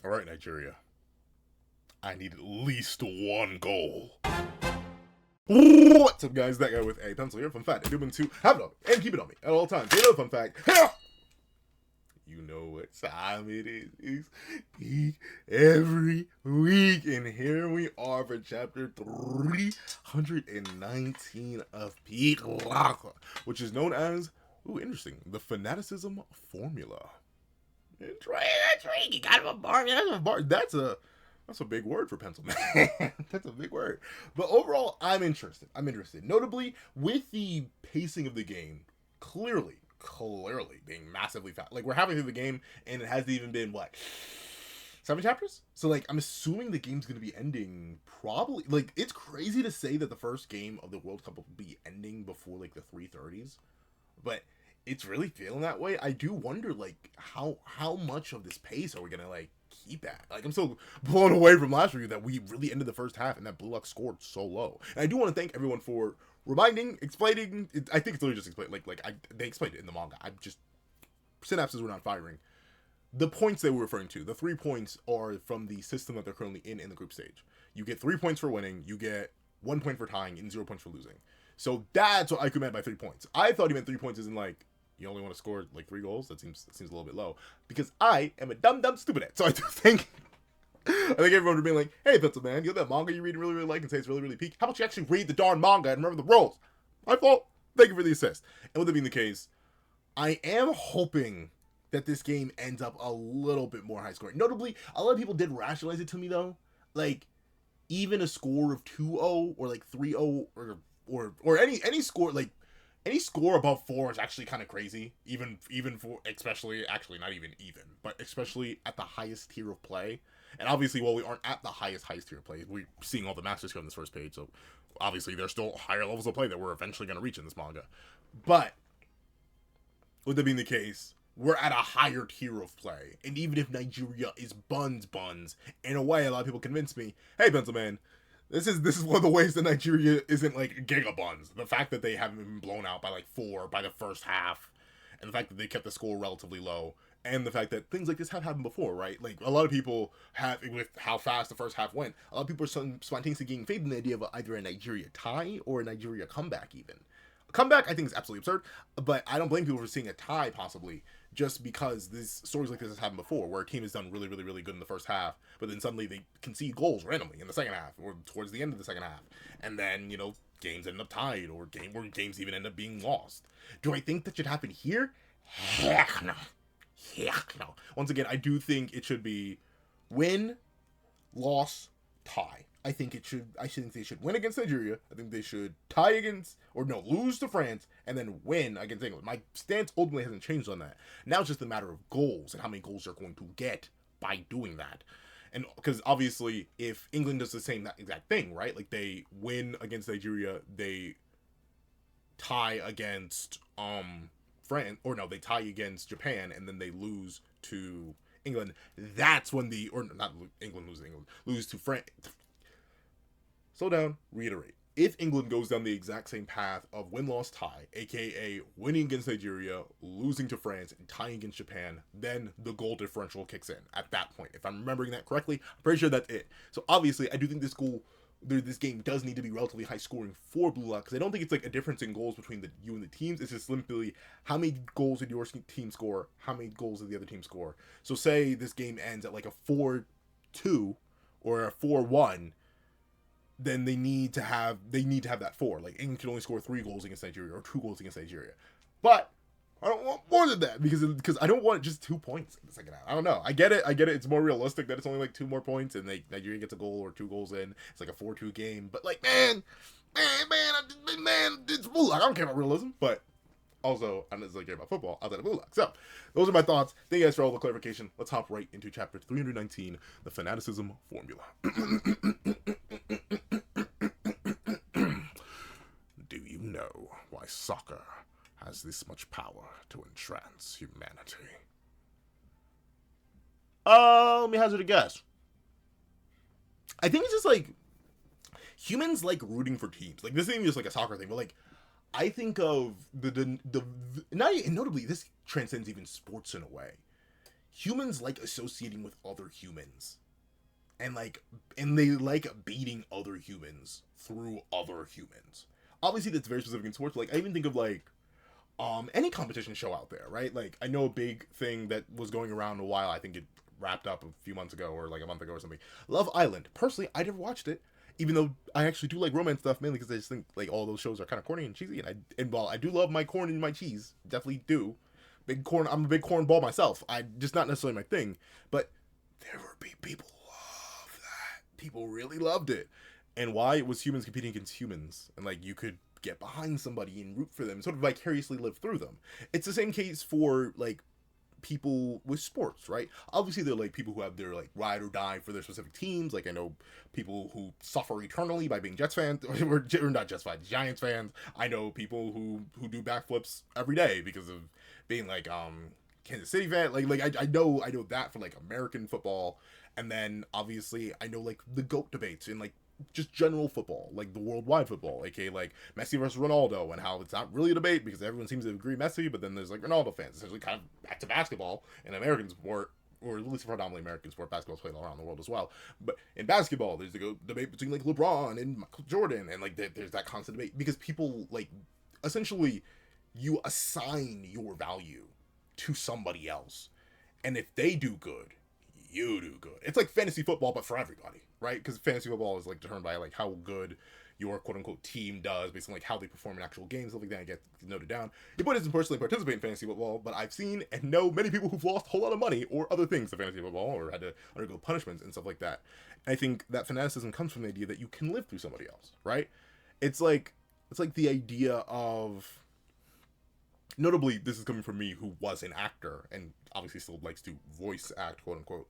All right, Nigeria. I need at least one goal. What's up, guys? That guy with a pencil here. Fun fact: I do mean to have it on me and keep it on me at all times. You know, fun fact. You know what time it is. Peak every week, and here we are for chapter 319 of Peak Laka, which is known as, interesting, the fanaticism formula. Intriguing. Kind of a bar. That's a big word for pencil, man. That's a big word. But overall, I'm interested. Notably, with the pacing of the game, clearly being massively fast. Like, we're halfway through the game, and it hasn't even been, what, 7 chapters? So, like, I'm assuming the game's going to be ending probably... Like, it's crazy to say that the first game of the World Cup will be ending before, like, the 330s. But it's really feeling that way. I do wonder, like, how much of this pace are we going to, like, keep at? Like, I'm so blown away from last review that we really ended the first half and that Blue Lock scored so low. And I do want to thank everyone for reminding, explaining. I think it's literally just explained. They explained it in the manga. I just, synapses were not firing. The points they were referring to, the 3 points, are from the system that they're currently in the group stage. You get 3 points for winning, you get 1 point for tying, and 0 points for losing. So that's what Aiku meant by 3 points. I thought he meant 3 points isn't like, you only want to score like 3 goals. That seems a little bit low, because I am a dumb stupidette. So I do think everyone would be like, hey, Pencil Man, you know that manga you read and really like and say it's really peak? How about you actually read the darn manga and remember the rules? My fault. Thank you for the assist. And with that being the case, I am hoping that this game ends up a little bit more high scoring. Notably, a lot of people did rationalize it to me though. Like, even a score of 2-0 or like 3-0 or any score, like any score above 4 is actually kind of crazy. Even for, especially, actually not even, but especially at the highest tier of play. And obviously, while we aren't at the highest tier of play, we're seeing all the masters here on this first page. So obviously, there's still higher levels of play that we're eventually going to reach in this manga. But with that being the case, we're at a higher tier of play. And even if Nigeria is buns, in a way, a lot of people convince me, hey, Pencil Man, this is one of the ways that Nigeria isn't like gigabuns. The fact that they haven't been blown out by like 4 by the first half, and the fact that they kept the score relatively low, and the fact that things like this have happened before, right? Like, a lot of people have, with how fast the first half went, a lot of people are spontaneously getting faded in the idea of either a Nigeria tie or a Nigeria comeback even. A comeback, I think, is absolutely absurd, but I don't blame people for seeing a tie, possibly, just because these stories like this has happened before, where a team has done really good in the first half, but then suddenly they concede goals randomly in the second half, or towards the end of the second half, and then, you know, games end up tied, or games even end up being lost. Do I think that should happen here? Heck no. Once again, I do think it should be win, loss, tie. I think they should win against Nigeria. I think they should tie against, or no, lose to France, and then win against England. My stance ultimately hasn't changed on that. Now it's just a matter of goals and how many goals they're going to get by doing that. And because obviously, if England does the same exact thing, right? Like, they win against Nigeria, they tie against France, or no, they tie against Japan, and then they lose to England. That's when not England lose to France. Slow down, reiterate. If England goes down the exact same path of win-loss-tie, aka winning against Nigeria, losing to France, and tying against Japan, then the goal differential kicks in at that point. If I'm remembering that correctly, I'm pretty sure that's it. So obviously, I do think this game does need to be relatively high scoring for Blue Lock, because I don't think it's like a difference in goals between you and the teams. It's just simply how many goals did your team score, how many goals did the other team score. So say this game ends at like a 4-2 or a 4-1, then they need to have that 4. Like, England can only score 3 goals against Nigeria or 2 goals against Nigeria. But I don't want more than that, because I don't want just 2 points in the second half. I don't know. I get it. It's more realistic that it's only like 2 more points and Nigeria gets a goal or 2 goals in. It's like a 4-2 game. But like, man, it's Blue Lock. I don't care about realism, but also, I don't necessarily care about football outside of Blue Lock. So, those are my thoughts. Thank you guys for all the clarification. Let's hop right into chapter 319, the fanaticism formula. Do you know why soccer has this much power to entrance humanity? Let me hazard a guess. I think it's just like humans like rooting for teams. Like, this isn't even just like a soccer thing, but like, I think of notably, this transcends even sports in a way. humans like associating with other humans, and they like beating other humans through other humans. Obviously, that's very specific in sports. Like, I even think of any competition show out there, right? Like, I know a big thing that was going around a while. I think it wrapped up a few months ago or like a month ago or something. Love Island. Personally, I never watched it, even though I actually do like romance stuff, mainly because I just think like all those shows are kind of corny and cheesy. And while I do love my corn and my cheese, definitely do. Big corn. I'm a big corn ball myself. I just not necessarily my thing, but there were people who loved that. People really loved it, and why? It was humans competing against humans, and like you could get behind somebody and root for them, sort of vicariously live through them. It's the same case for like people with sports, right? Obviously they're like people who have their like ride or die for their specific teams. Like I know people who suffer eternally by being Jets fans or not Jets fans, Giants fans. I know people who do backflips every day because of being like Kansas City fan. I know that for like American football. And then obviously I know like the GOAT debates and like just general football, like the worldwide football, aka like Messi versus Ronaldo, and how it's not really a debate because everyone seems to agree Messi, but then there's like Ronaldo fans. Essentially, kind of back to basketball in American sport, or at least predominantly American sport. Basketball's played all around the world as well. But in basketball, there's the debate between like LeBron and Michael Jordan, and like there's that constant debate because people like essentially you assign your value to somebody else, and if they do good, you do good. It's like fantasy football, but for everybody, right? Because fantasy football is like determined by like how good your quote unquote team does, based on like how they perform in actual games, stuff like that. And get noted down. Your point isn't personally participate in fantasy football, but I've seen and know many people who've lost a whole lot of money or other things to fantasy football, or had to undergo punishments and stuff like that. And I think that fanaticism comes from the idea that you can live through somebody else, right? It's like the idea of. Notably, this is coming from me, who was an actor and obviously still likes to voice act, quote unquote.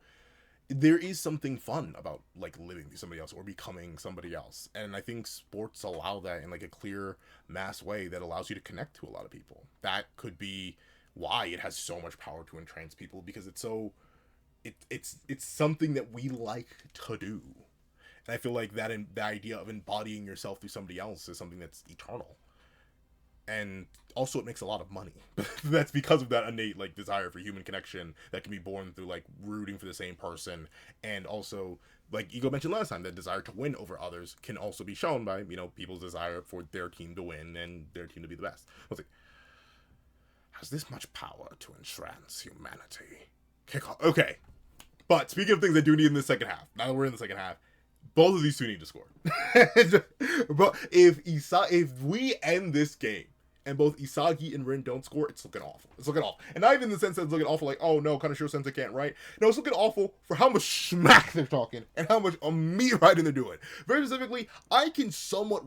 There is something fun about like living through somebody else or becoming somebody else, and I think sports allow that in like a clear mass way that allows you to connect to a lot of people. That could be why it has so much power to entrance people, because it's something that we like to do, and I feel like that the idea of embodying yourself through somebody else is something that's eternal. And also it makes a lot of money. That's because of that innate like desire for human connection that can be born through like rooting for the same person. And also, like Ego mentioned last time, that desire to win over others can also be shown by, you know, people's desire for their team to win and their team to be the best. Let's see. Has this much power to entrance humanity? Okay. But speaking of things I do need in the second half, now that we're in the second half, both of these two need to score. But if we end this game and both Isagi and Rin don't score, it's looking awful. It's looking awful. And not even in the sense that it's looking awful like, oh no, kind of sure sense I can't write. No, it's looking awful for how much smack they're talking and how much meat writing they're doing. Very specifically, I can somewhat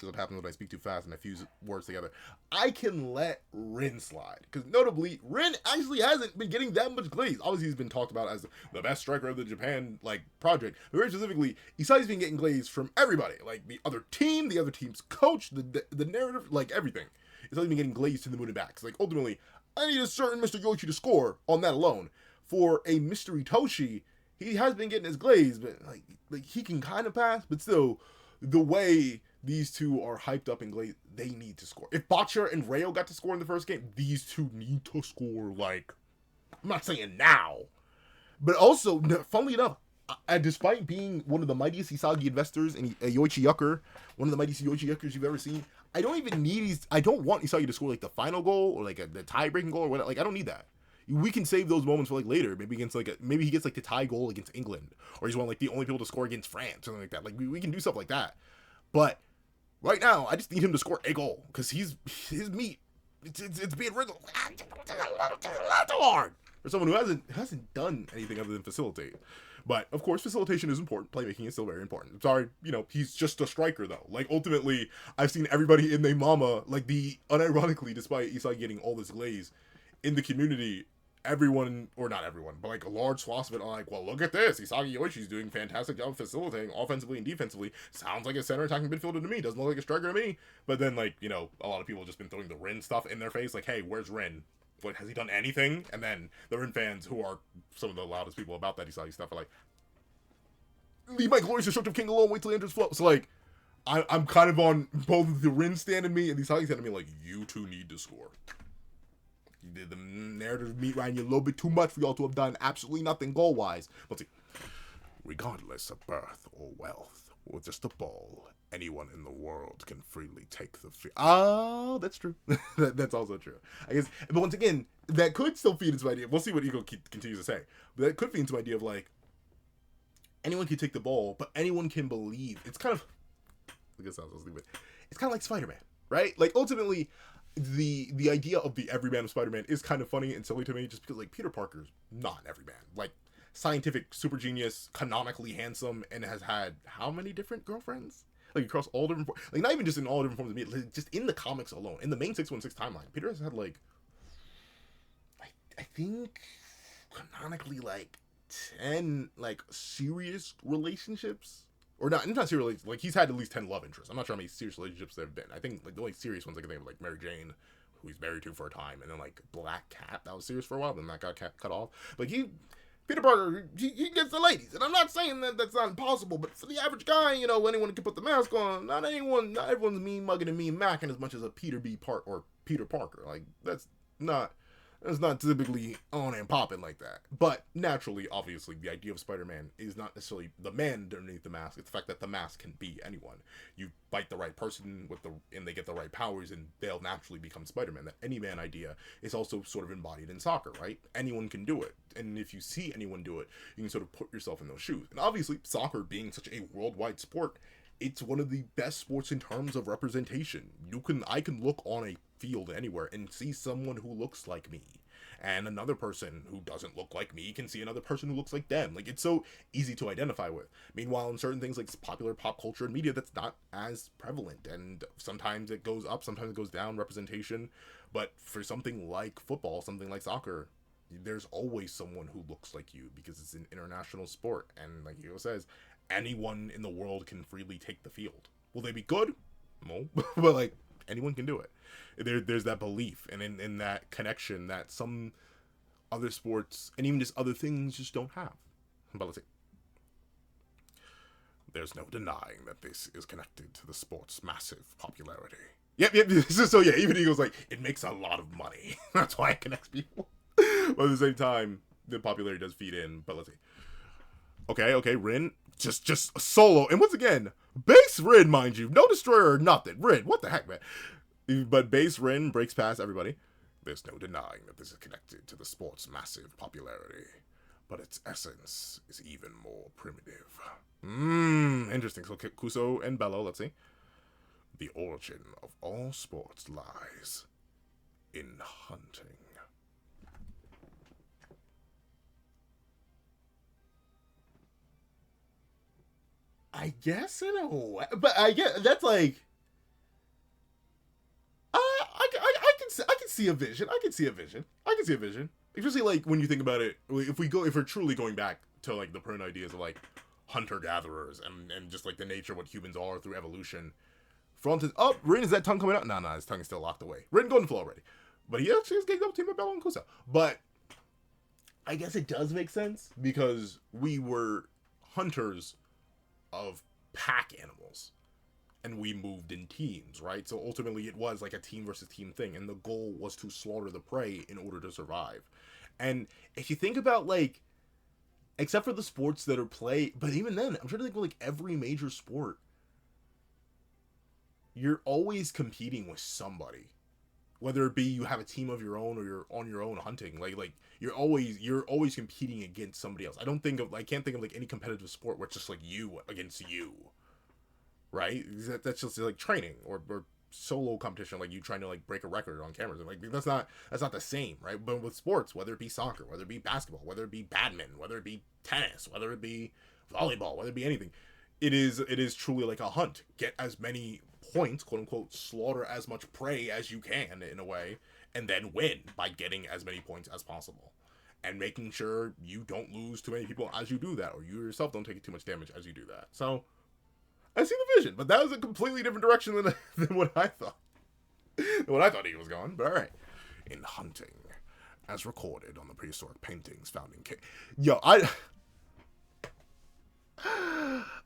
this is what happens when I speak too fast and I fuse words together. I can let Rin slide. Because notably, Rin actually hasn't been getting that much glaze. Obviously, he's been talked about as the best striker of the Japan project. But very specifically, Isagi's been getting glaze from everybody. Like the other team, the other team's coach, the narrative, like everything. Isagi's been getting glaze to the moon and back. Because like ultimately, I need a certain Mr. Yoichi to score on that alone. For a Mystery Toshi, he has been getting his glaze, but like he can kind of pass, but still, the way these two are hyped up and glazed, they need to score. If Boccia and Rayo got to score in the first game, these two need to score, like, I'm not saying now. But also, funnily enough, despite being one of the mightiest Isagi investors in Yoichi Yucker, one of the mightiest Yoichi Yuckers you've ever seen, I don't want Isagi to score, like, the final goal, or, like, the tie-breaking goal, or whatever. Like, I don't need that. We can save those moments for like later. Maybe against maybe he gets like the tie goal against England, or he's one of like the only people to score against France, or something like that. Like we can do stuff like that. But right now, I just need him to score a goal because his meat. It's being riddled. That's hard for someone who hasn't done anything other than facilitate. But of course, facilitation is important. Playmaking is still very important. I'm sorry, he's just a striker though. Like ultimately, I've seen everybody in their mama unironically, despite Isagi getting all this glaze in the community. Everyone, or not everyone, but like a large swath of it are like, well, look at this. Isagi Yoichi's doing a fantastic job facilitating offensively and defensively. Sounds like a center attacking midfielder to me. Doesn't look like a striker to me. But then, a lot of people have just been throwing the Rin stuff in their face. Like, hey, where's Rin? What, has he done anything? And then the Rin fans, who are some of the loudest people about that Isagi stuff, are like, leave my glorious destructive king alone. Wait till he enters flow. So, I'm kind of on both the Rin stand and me and the Isagi stand and me, like, you two need to score. The narrative meat riding you a little bit too much for y'all to have done absolutely nothing goal-wise. Let's see. Regardless of birth or wealth, or just a ball, anyone in the world can freely take the field. Oh, that's true. That's also true. I guess, but once again, that could still feed into my idea. We'll see what Ego continues to say. But that could feed into my idea of like, anyone can take the ball, but anyone can believe. It's kind of, I guess I was stupid. It's kind of like Spider-Man, right? Like ultimately, the idea of the everyman of Spider-Man is kind of funny and silly to me, just because like Peter Parker's not an everyman. Like scientific super genius, canonically handsome, and has had how many different girlfriends? Like across all different, like not even just in all different forms of media, like, just in the comics alone, in the main 616 timeline, Peter has had like, I think canonically like 10 like serious relationships, or not serious, like he's had at least 10 love interests. I'm not sure how many serious relationships there have been. I think like the only serious ones I can think of like Mary Jane, who he's married to for a time, and then like Black Cat, that was serious for a while, then that got cut off. But Peter Parker, he gets the ladies, and I'm not saying that that's not impossible, but for the average guy, you know, anyone can put the mask on. Not everyone's mean mugging and mean macking as much as a Peter Parker. Like that's not typically on and popping like that. But naturally, obviously, the idea of Spider-Man is not necessarily the man underneath the mask. It's the fact that the mask can be anyone. You bite the right person and they get the right powers, and they'll naturally become Spider-Man. That any man idea is also sort of embodied in soccer, right? Anyone can do it. And if you see anyone do it, you can sort of put yourself in those shoes. And obviously, soccer being such a worldwide sport, it's one of the best sports in terms of representation. I can look on a field anywhere and see someone who looks like me, and another person who doesn't look like me can see another person who looks like them. Like, it's so easy to identify with. Meanwhile, in certain things like popular pop culture and media, that's not as prevalent, and sometimes it goes up, sometimes it goes down, representation. But for something like football, something like soccer, there's always someone who looks like you, because it's an international sport, and like Hugo says, anyone in the world can freely take the field. Will they be good? No. But like, anyone can do it. There's that belief and in that connection that some other sports and even just other things just don't have. But let's see. There's no denying that this is connected to the sport's massive popularity. Yep. So yeah, even Eagle's like, it makes a lot of money. That's why it connects people. But at the same time, the popularity does feed in. But let's see. Okay, Rin, just solo. And once again, base Rin, mind you. No destroyer or nothing. Rin, what the heck, man? But base Rin breaks past everybody. There's no denying that this is connected to the sport's massive popularity, but its essence is even more primitive. Interesting. So Kuso and Bello, let's see. The origin of all sports lies in hunting. I guess in a way, but I guess that's like, I can see a vision. I can see a vision. Especially like when you think about it, if we're truly going back to like the prone ideas of like hunter gatherers and just like the nature of what humans are through evolution. For instance, Rin, is that tongue coming out? No, his tongue is still locked away. Rin going to flow already, but he actually is getting up team with Bello and Kusa. But I guess it does make sense because we were hunters of pack animals, and we moved in teams, right? So ultimately it was like a team versus team thing, and the goal was to slaughter the prey in order to survive. And if you think about like, except for the sports that are played, but even then, I'm trying to think of like every major sport, you're always competing with somebody, whether it be you have a team of your own or you're on your own hunting. Like you're always competing against somebody else. I can't think of like any competitive sport where it's just like you against you, right? That's just like training or solo competition, like you trying to like break a record on cameras. Like that's not the same, right? But with sports, whether it be soccer, whether it be basketball, whether it be badminton, whether it be tennis, whether it be volleyball, whether it be anything, it is truly like a hunt. Get as many points, quote unquote, slaughter as much prey as you can in a way, and then win by getting as many points as possible, and making sure you don't lose too many people as you do that, or you yourself don't take too much damage as you do that. So I see the vision, but that was a completely different direction than what I thought. He was going. But all right, in hunting, as recorded on the prehistoric paintings found in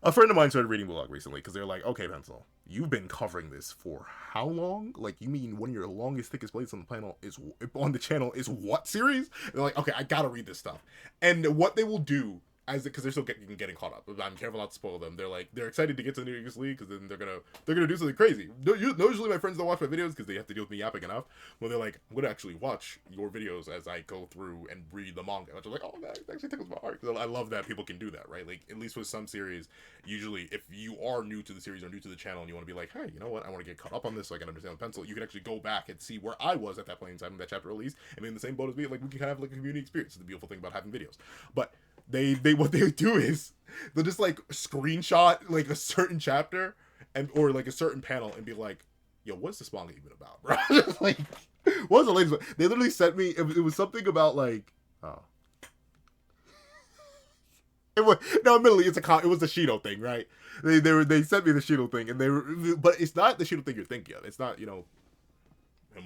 A friend of mine started reading Blue Lock recently because they're like, okay, Pencil, you've been covering this for how long? Like, you mean one of your longest, thickest blades on the channel is what series? And they're like, okay, I gotta read this stuff. And what they will do, because they're still getting caught up. I'm careful not to spoil them. They're excited to get to the New Year's League because then they're gonna do something crazy. Usually my friends don't watch my videos because they have to deal with me yapping enough. Well, they're like, I'm gonna actually watch your videos as I go through and read the manga. Which is like, oh, that actually tickles my heart because I love that people can do that, right? Like, at least with some series, usually if you are new to the series or new to the channel and you want to be like, hey, you know what, I want to get caught up on this so I can understand the pencil, you can actually go back and see where I was at that point in time when that chapter released and be in the same boat as me. Like, we can kind of have like a community experience. It's the beautiful thing about having videos, but. They what they do is they'll just like screenshot like a certain chapter or like a certain panel and be like, yo, what's this manga even about, bro? Just like, what's the latest one? They literally sent me, it was something about like, oh. Admittedly, it was the Shido thing, right? They sent me the Shido thing but it's not the Shido thing you're thinking of. It's not, him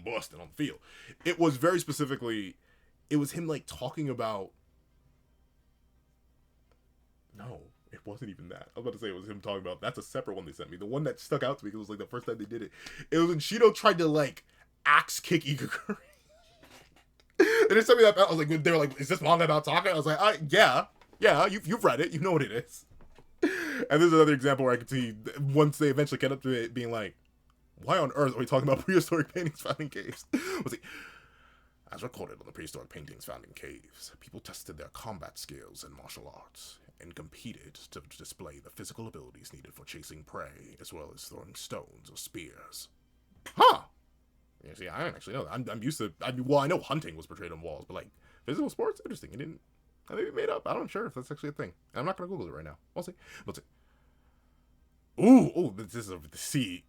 busting on the field. It was very specifically, it was him like talking about. No, it wasn't even that. I was about to say it was him talking about. That's a separate one they sent me. The one that stuck out to me because it was like the first time they did it. It was when Shido tried to like axe kick Igakuri. And they sent me that. I was like, they were like, "Is this manga about Taka?" I was like, yeah. You've read it. You know what it is." And there's another example where I could see once they eventually get up to it, being like, "Why on earth are we talking about prehistoric paintings found in caves?" Was like. As recorded on the prehistoric paintings found in caves, people tested their combat skills in martial arts and competed to display the physical abilities needed for chasing prey, as well as throwing stones or spears. Huh! Yeah, see, I don't actually know that. I'm used to. I know hunting was portrayed on walls, but like physical sports, interesting. I think it made up. I'm not sure if that's actually a thing. I'm not gonna Google it right now. We'll see. Ooh, this is a see.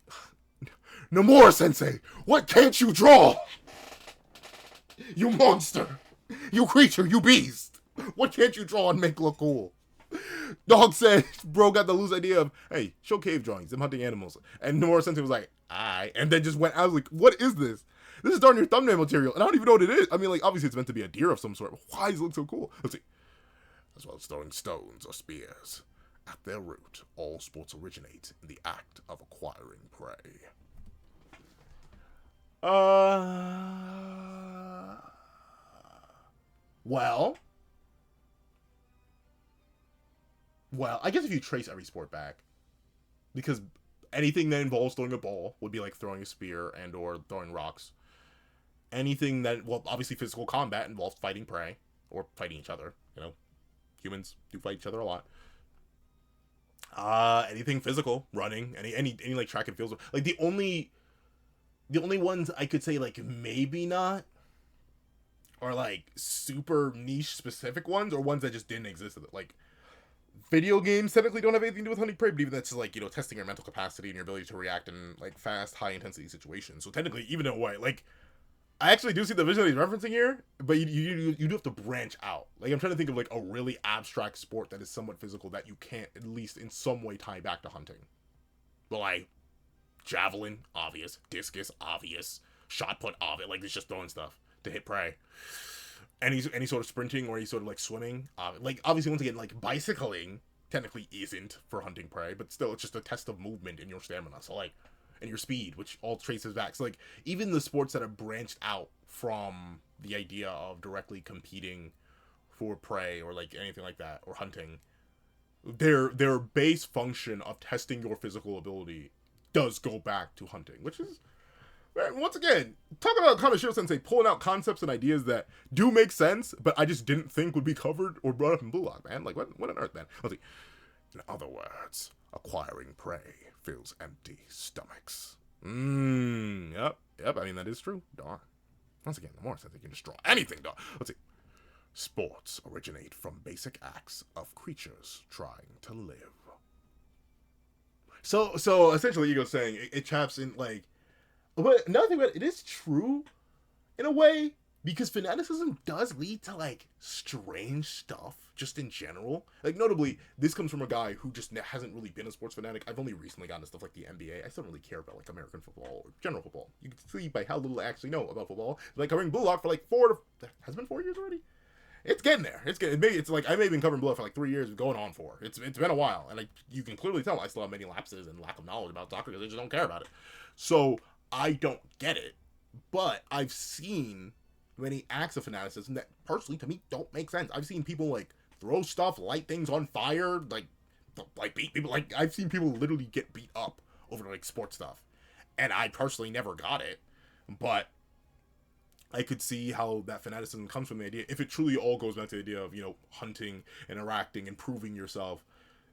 Nomura Sensei, what can't you draw? You monster! You creature! You beast! What can't you draw and make look cool? Dog said, bro got the loose idea of, hey, show cave drawings, them hunting animals. And Nomura Sensei was like, aye. And then just went, I was like, what is this? This is darn near thumbnail material. And I don't even know what it is. I mean, like, obviously it's meant to be a deer of some sort. But why does it look so cool? Let's see. As well as throwing stones or spears. At their root, all sports originate in the act of acquiring prey. Well, I guess if you trace every sport back, because anything that involves throwing a ball would be like throwing a spear and or throwing rocks. Anything that, well, obviously physical combat involves fighting prey or fighting each other. Humans do fight each other a lot. Anything physical, running, any like track and field, like the only ones I could say like maybe not are like super niche specific ones or ones that just didn't exist. Like video games technically don't have anything to do with hunting prey, but even that's like, testing your mental capacity and your ability to react in like fast, high intensity situations. So technically, even in a way, like I actually do see the vision that he's referencing here, but you do have to branch out. Like I'm trying to think of like a really abstract sport that is somewhat physical that you can't at least in some way tie back to hunting. But like javelin, obvious. Discus, obvious. Shot put, obvious. Like, it's just throwing stuff to hit prey. Any sort of sprinting or any sort of, like, swimming. Like, obviously, once again, like, bicycling technically isn't for hunting prey, but still, it's just a test of movement in your stamina. So, like, and your speed, which all traces back. So, like, even the sports that are branched out from the idea of directly competing for prey or, like, anything like that, or hunting, their base function of testing your physical ability does go back to hunting, which is, once again, talking about Kaneshiro Sensei pulling out concepts and ideas that do make sense, but I just didn't think would be covered or brought up in Blue Lock, man. Like, what on earth, man? Let's see. In other words, acquiring prey fills empty stomachs. Yep. I mean, that is true. Darn. Once again, the more sense they can destroy anything, dog. Let's see. Sports originate from basic acts of creatures trying to live. So essentially, Ego's saying it chaps in like. But another thing about it is true, in a way, because fanaticism does lead to like strange stuff just in general. Like notably, this comes from a guy who just hasn't really been a sports fanatic. I've only recently gotten to stuff like the NBA. I still don't really care about like American football or general football. You can see by how little I actually know about football. Like covering Blue Lock for like has it been 4 years already? It's getting there. It's like I may have been covering Blood for like 3 years, going on 4. It's been a while, and like you can clearly tell I still have many lapses and lack of knowledge about soccer because I just don't care about it. So I don't get it, but I've seen many acts of fanaticism that personally to me don't make sense. I've seen people like throw stuff, light things on fire, like beat people. Like I've seen people literally get beat up over like sports stuff, and I personally never got it, but I could see how that fanaticism comes from the idea. If it truly all goes back to the idea of, hunting, interacting, and proving yourself,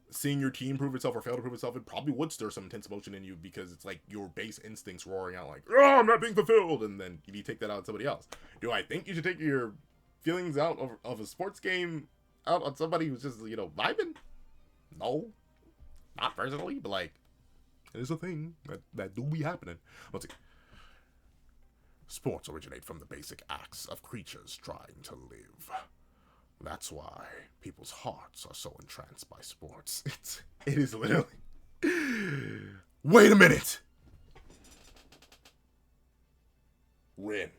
seeing your team prove itself or fail to prove itself, it probably would stir some intense emotion in you because it's like your base instincts roaring out like, oh, I'm not being fulfilled. And then you take that out on somebody else. Do I think you should take your feelings out of a sports game out on somebody who's just, vibing? No. Not personally, but like, it is a thing that do be happening. Let's see. Sports originate from the basic acts of creatures trying to live. That's why people's hearts are so entranced by sports. It is literally... Wait a minute! Ren.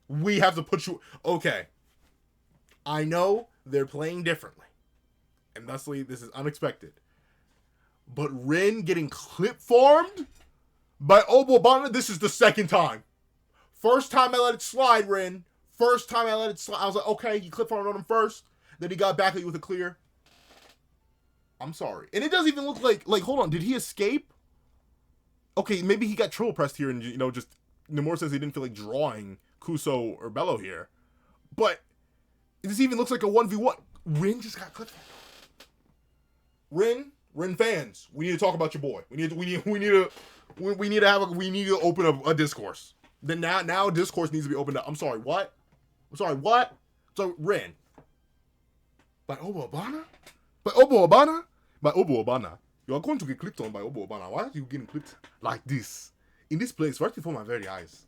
We have to put you... Okay. I know they're playing differently. And thusly, this is unexpected. But Rin getting clip farmed by Obobana, this is the second time. First time I let it slide, Rin. I was like, okay, he clip farmed on him first. Then he got back at you with a clear. I'm sorry. And it doesn't even look like hold on, did he escape? Okay, maybe he got triple pressed here and, just in the more sense he didn't feel like drawing Kuso or Bello here. But this even looks like a 1v1. Rin just got clip farmed. Rin fans, we need to talk about your boy. We need to open up a discourse. Then now discourse needs to be opened up. I'm sorry, what? So Rin. By Obobana? You are going to get clipped on by Obobana. Why are you getting clipped like this? In this place, right before my very eyes.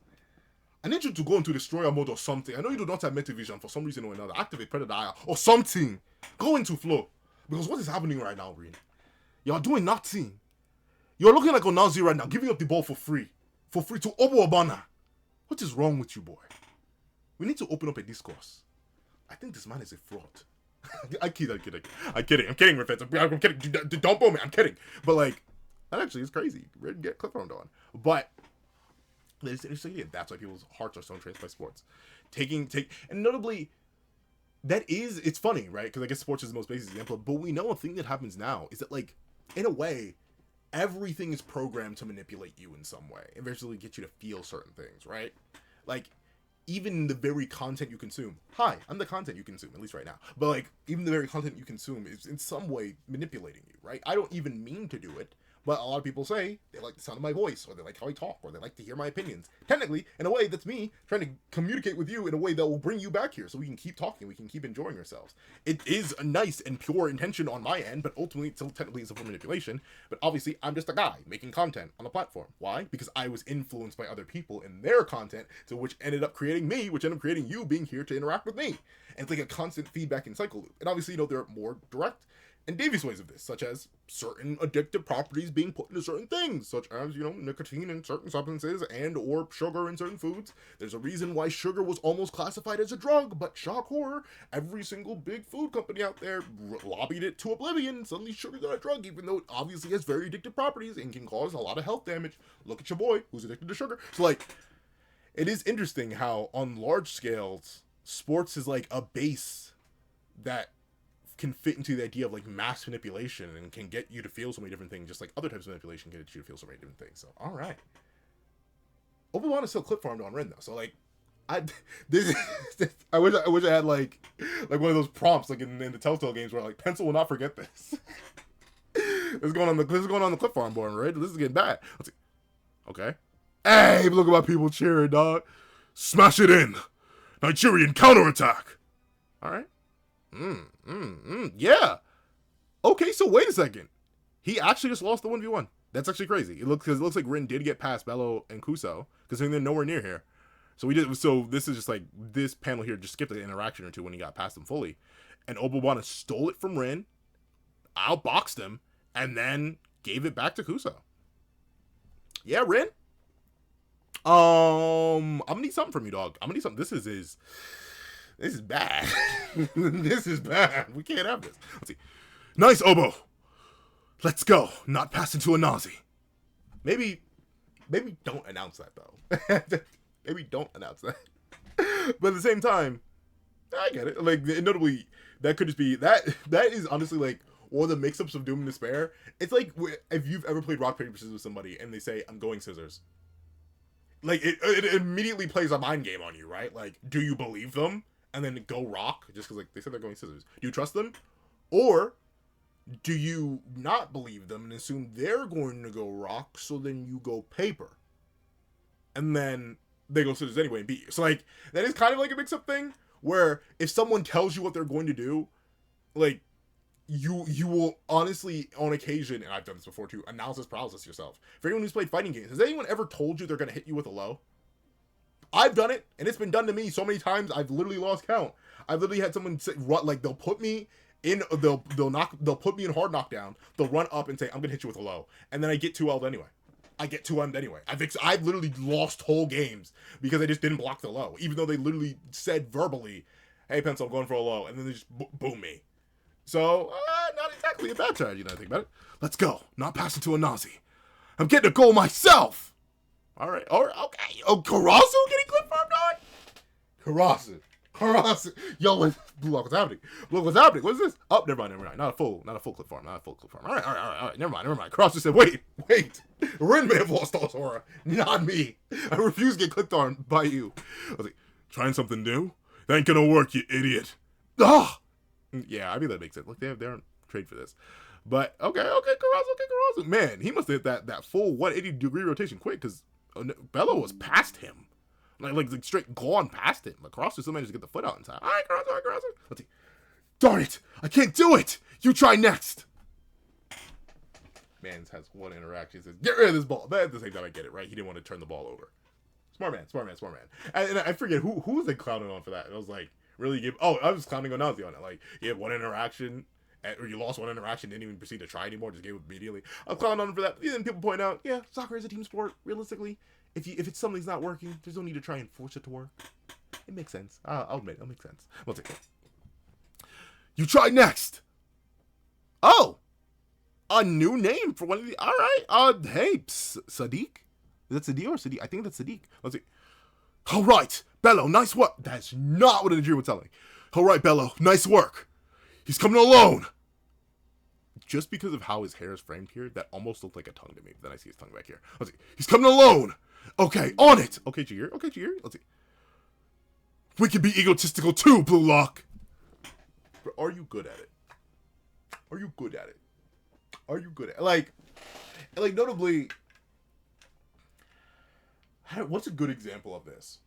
I need you to go into destroyer mode or something. I know you do not have Metavision for some reason or another. Activate Predator Eye or something. Go into flow. Because what is happening right now, Rin? You're doing nothing. You're looking like Onazi right now, giving up the ball for free. For free to Obo Obana. What is wrong with you, boy? We need to open up a discourse. I think this man is a fraud. I'm kidding, Reflex. I'm kidding. Don't boo me. I'm kidding. But like, that actually is crazy. Rin get clip farmed on. But it's interesting. That's why people's hearts are so entranced by sports. And notably, it's funny, right? Because I guess sports is the most basic example. But we know a thing that happens now is that, like, in a way, everything is programmed to manipulate you in some way. Eventually get you to feel certain things, right? Like, even the very content you consume. Hi, I'm the content you consume, at least right now. But, like, even the very content you consume is in some way manipulating you, right? I don't even mean to do it. But a lot of people say they like the sound of my voice, or they like how I talk, or they like to hear my opinions. Technically, in a way, that's me trying to communicate with you in a way that will bring you back here so we can keep talking, we can keep enjoying ourselves. It is a nice and pure intention on my end, but ultimately, it's still technically a form of manipulation. But obviously, I'm just a guy making content on a platform. Why? Because I was influenced by other people and their content, so which ended up creating me, which ended up creating you being here to interact with me. And it's like a constant feedback and cycle loop. And obviously, there are more direct and devious ways of this, such as certain addictive properties being put into certain things, such as, nicotine in certain substances and or sugar in certain foods. There's a reason why sugar was almost classified as a drug, but shock horror, every single big food company out there lobbied it to oblivion. Suddenly sugar's not a drug, even though it obviously has very addictive properties and can cause a lot of health damage. Look at your boy who's addicted to sugar. So, like, it is interesting how on large scales, sports is like a base that can fit into the idea of like mass manipulation and can get you to feel so many different things, just like other types of manipulation can get you to feel so many different things. So, all right. Obi-Wan is still clip farmed on Ren though, so like, I wish I had like one of those prompts like in the Telltale games where like pencil will not forget this. This is going on the clip farm board, right? This is getting bad. Let's see. Okay. Hey, look at my people cheering, dog. Smash it in. Nigerian counterattack. All right. Yeah. Okay, so wait a second. He actually just lost the 1v1. That's actually crazy. It looks like Rin did get past Bello and Kuso, because they're nowhere near here. So this is just like, this panel here just skipped an interaction or two when he got past him fully. And Obobana stole it from Rin, outboxed him, and then gave it back to Kuso. Yeah, Rin. I'm gonna need something from you, dog. I'm gonna need something. This is bad. This is bad. We can't have this. Let's see. Nice oboe. Let's go. Not pass into a Nazi. Maybe don't announce that though. Maybe don't announce that. But at the same time, I get it. Like, notably, that could just be that is honestly like one of the mix-ups of Doom and Despair. It's like if you've ever played rock paper scissors with somebody and they say, "I'm going scissors." Like it immediately plays a mind game on you, right? Like, do you believe them and then go rock just because like they said they're going scissors? Do you trust them, or do you not believe them and assume they're going to go rock, so then you go paper, and then they go scissors anyway and beat you? So like that is kind of like a mix-up thing where if someone tells you what they're going to do, like you will honestly on occasion, and I've done this before too, analysis paralysis yourself. For anyone who's played fighting games, has anyone ever told you they're going to hit you with a low? I've done it, and it's been done to me so many times I've literally lost count. I've literally had someone say, like they'll put me in, they'll put me in hard knockdown. They'll run up and say, "I'm gonna hit you with a low," and then I get 2L'd anyway. I get 2M'd anyway. I've literally lost whole games because I just didn't block the low, even though they literally said verbally, "Hey, Pencil, I'm going for a low," and then they just boom me. So not exactly a bad strategy. Now I think about it. Let's go. Not pass it to a Nazi. I'm getting a goal myself. All right, okay. Oh, Karasu getting clip farmed on? Karasu. Yo, what's happening? What's happening? What is this? Oh, never mind. Not a full clip farm. All right. Never mind. Karasu said, wait. Rin may have lost all his aura, not me. I refuse to get clicked on by you. I was like, trying something new? That ain't gonna work, you idiot. Ah! Yeah, I mean, that makes sense. Look, they don't trade for this. But, okay, Karasu. Man, he must have hit that full 180-degree rotation quick, because Bello was past him. Like straight gone past him. Like, Karasu still managed to get the foot out in time. All right, Karasu. Let's see. Darn it! I can't do it! You try next! Man has one interaction. He says, get rid of this ball. But at the same time, I get it, right? He didn't want to turn the ball over. Smart man. And I forget, who was they clowning on for that? And I was like, really? I was clowning on Nazi on it. Like, you had one interaction, or you lost one interaction, didn't even proceed to try anymore, just gave it immediately. I was clowning on him for that. And then people point out, yeah, soccer is a team sport. Realistically, if it's something's not working, there's no need to try and force it to work. It makes sense. I'll admit, it makes sense. We'll take it. You try next. Oh, a new name for one of the. All right. Hey, Sadiq. Is that Sadiq or Sadiq? I think that's Sadiq. Let's see. All right, Bello, nice work. That's not what a Nigerian would tell me. All right, Bello, nice work. He's coming alone. Just because of how his hair is framed here, that almost looked like a tongue to me. Then I see his tongue back here. Let's see. He's coming alone. Okay, on it. Okay, Jagir. Let's see. We can be egotistical too, Blue Lock. But are you good at it? Like, notably, what's a good example of this?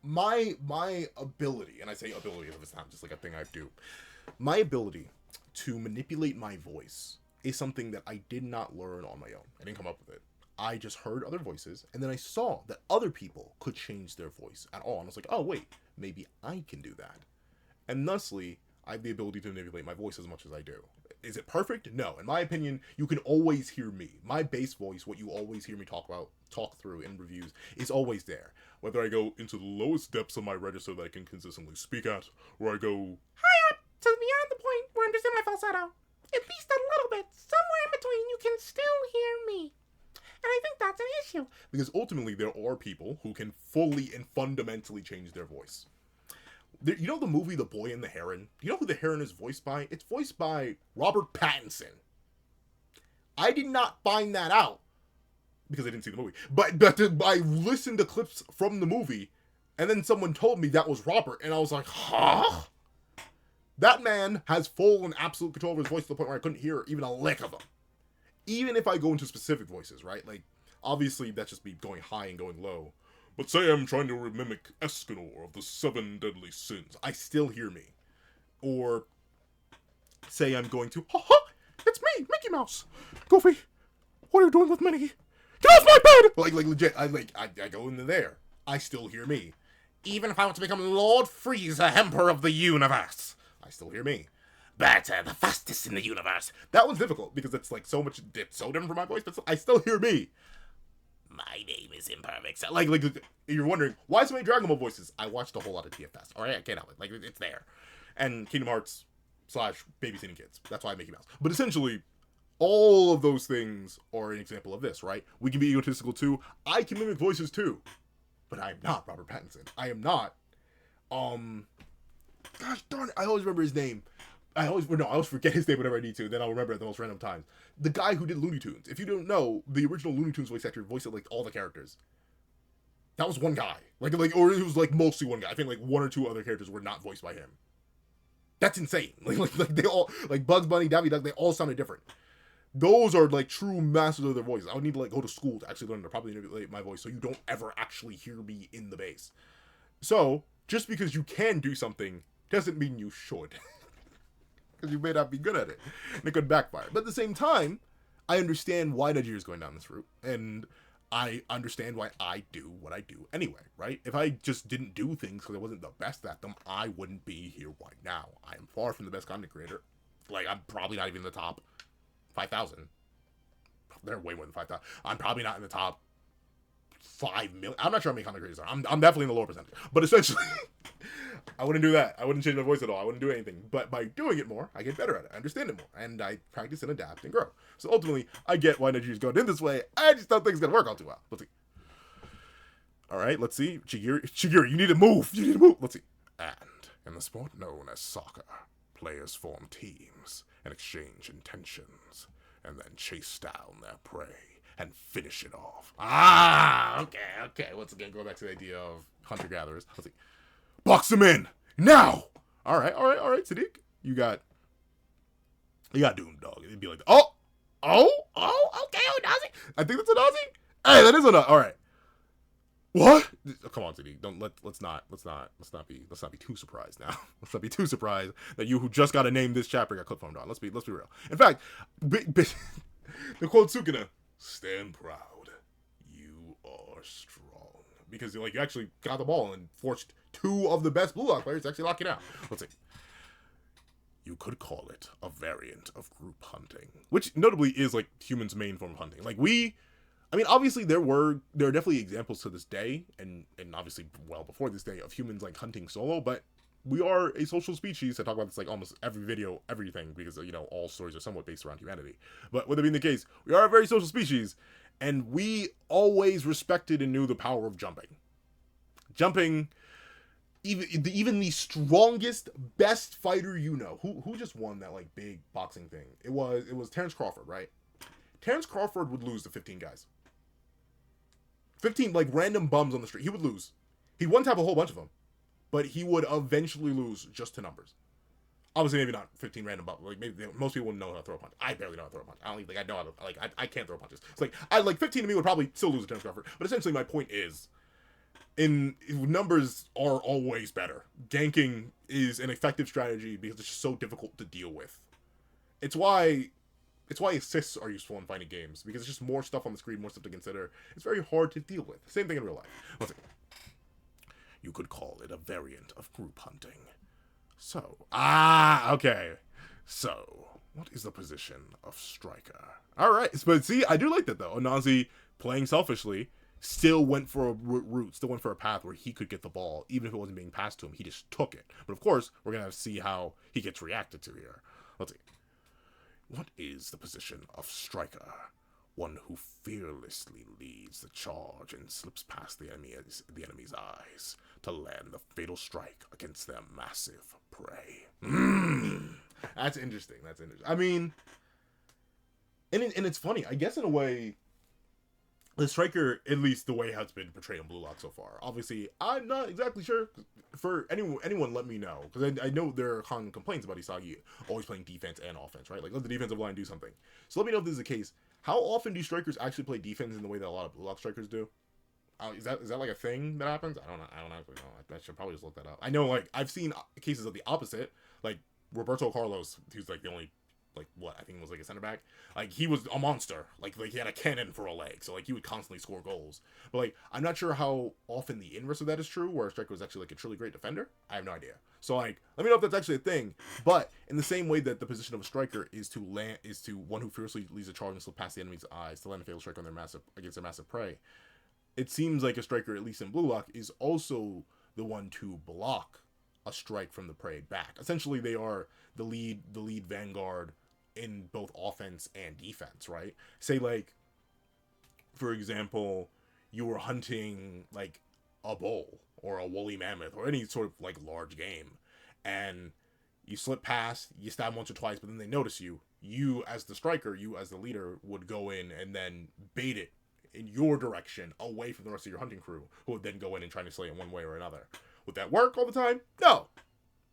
My ability, and I say ability if it's not just like a thing I do, my ability to manipulate my voice is something that I did not learn on my own. I didn't come up with it. I just heard other voices, and then I saw that other people could change their voice at all. And I was like, oh, wait, maybe I can do that. And thusly, I have the ability to manipulate my voice as much as I do. Is it perfect? No. In my opinion, you can always hear me. My bass voice, what you always hear me talk through in reviews, is always there. Whether I go into the lowest depths of my register that I can consistently speak at, or I go high up to beyond the point where I'm just in my falsetto. At least a little bit. Somewhere in between, you can still hear me. And I think that's an issue. Because ultimately, there are people who can fully and fundamentally change their voice. You know the movie The Boy and the Heron? Do you know who the Heron is voiced by? It's voiced by Robert Pattinson. I did not find that out because I didn't see the movie. But I listened to clips from the movie, and then someone told me that was Robert, and I was like, huh? That man has full and absolute control of his voice to the point where I couldn't hear even a lick of him. Even if I go into specific voices, right? Like, obviously, that's just me going high and going low. But say I'm trying to mimic Escanor of the 7 Deadly Sins. I still hear me. Or say I'm going to, it's me, Mickey Mouse. Goofy, what are you doing with Minnie? Get off my bed! Like legit, I go into there. I still hear me. Even if I want to become Lord Frieza, Emperor of the Universe, I still hear me. better, the fastest in the universe. That one's difficult because it's like it's so different from my voice, but I still hear me. My name is imperfect. So, like you're wondering why so many Dragon Ball voices. I watched a whole lot of TFS. All right, I can't help it. Like it's there, and Kingdom Hearts / babysitting kids. That's why I Mickey Mouse. But essentially, all of those things are an example of this, right? We can be egotistical too. I can mimic voices too, but I am not Robert Pattinson. I am not. Gosh darn it! I always remember his name. I always forget his name whenever I need to. Then I'll remember it at the most random times. The guy who did Looney Tunes. If you don't know, the original Looney Tunes voice actor voiced like all the characters. That was one guy. Or it was like mostly one guy. I think like one or two other characters were not voiced by him. That's insane. Like they all, like Bugs Bunny, Daffy Duck, they all sounded different. Those are like true masters of their voices. I would need to like go to school to actually learn to properly manipulate my voice so you don't ever actually hear me in the bass. So, just because you can do something doesn't mean you should. Because you may not be good at it. And it could backfire. But at the same time, I understand why Nigeria is going down this route. And I understand why I do what I do anyway, right? If I just didn't do things because I wasn't the best at them, I wouldn't be here right now. I am far from the best content creator. Like, I'm probably not even in the top 5,000. They're way more than 5,000. I'm probably not in the top 5 million. I'm not sure how many content creators are. I'm definitely in the lower percentage. But essentially, I wouldn't do that. I wouldn't change my voice at all. I wouldn't do anything. But by doing it more, I get better at it. I understand it more. And I practice and adapt and grow. So ultimately, I get why Nigeria's going in this way. I just don't think it's going to work out too well. Let's see. All right, let's see. Chigiri, you need to move. You need to move. Let's see. And in the sport known as soccer, players form teams and exchange intentions and then chase down their prey and finish it off. Okay. Once again, go back to the idea of hunter-gatherers. Let's see. Box them in! Now! Alright, Sadiq. You got Doom, dog. It'd be like, okay, Onazi. I think that's an Aussie. Hey, that is an alright. What? Oh, come on, Sadiq. Let's not be too surprised now. Let's not be too surprised that you who just got to name this chapter got clip farmed on. Let's be real. In fact, the quote Sukuna, stand proud. You are strong. Because you actually got the ball and forced two of the best Blue Lock players to actually lock it out. Let's see. You could call it a variant of group hunting, which notably is like humans' main form of hunting. Like obviously there are definitely examples to this day, and obviously well before this day, of humans like hunting solo, but we are a social species. I talk about this like almost every video, everything, because all stories are somewhat based around humanity. But with it being the case, we are a very social species, and we always respected and knew the power of jumping. Even the strongest, best fighter who just won that like big boxing thing. It was Terrence Crawford, right? Terrence Crawford would lose to 15 guys. 15 like random bums on the street. He would lose. He'd one tap a whole bunch of them, but he would eventually lose just to numbers. Obviously, maybe not 15 random bums. Like maybe most people wouldn't know how to throw a punch. I barely know how to throw a punch. I don't even think I know how to I can't throw punches. It's like 15 to me would probably still lose to Terrence Crawford. But essentially, my point is, numbers are always better. Ganking is an effective strategy because it's just so difficult to deal with. It's why assists are useful in fighting games, because it's just more stuff on the screen, more stuff to consider. It's very hard to deal with. Same thing in real life. Let's see. You could call it a variant of group hunting. So, okay. So, what is the position of striker? Alright, but see, I do like that though. Onazi, playing selfishly, still went for a route, still went for a path where he could get the ball, even if it wasn't being passed to him. He just took it. But of course, we're going to see how he gets reacted to here. Let's see. What is the position of striker? One who fearlessly leads the charge and slips past the enemy's eyes to land the fatal strike against their massive prey. That's interesting. I mean, and it's funny. I guess in a way, the striker, at least the way how it's been portrayed in Blue Lock so far. Obviously, I'm not exactly sure. For anyone let me know. Because I know there are common complaints about Isagi always playing defense and offense, right? Like, let the defensive line do something. So let me know if this is the case. How often do strikers actually play defense in the way that a lot of Blue Lock strikers do? Is that like a thing that happens? I don't actually know. I should probably just look that up. I know, like, I've seen cases of the opposite. Like, Roberto Carlos, who's like the only like what I think was like a center back. Like he was a monster. Like he had a cannon for a leg, so like he would constantly score goals. But like I'm not sure how often the inverse of that is true, where a striker was actually like a truly great defender. I have no idea. So like let me know if that's actually a thing. But in the same way that the position of a striker is to one who fiercely leads a charge and slip past the enemy's eyes to land a fatal strike on against their massive prey. It seems like a striker, at least in Blue Lock, is also the one to block a strike from the prey back. Essentially, they are the lead vanguard in both offense and defense, right? Say, like, for example, you were hunting, like, a bull or a woolly mammoth or any sort of, like, large game, and you slip past, you stab once or twice, but then they notice you. You, as the striker, you, as the leader, would go in and then bait it in your direction, away from the rest of your hunting crew, who would then go in and try to slay it one way or another. Would that work all the time? No.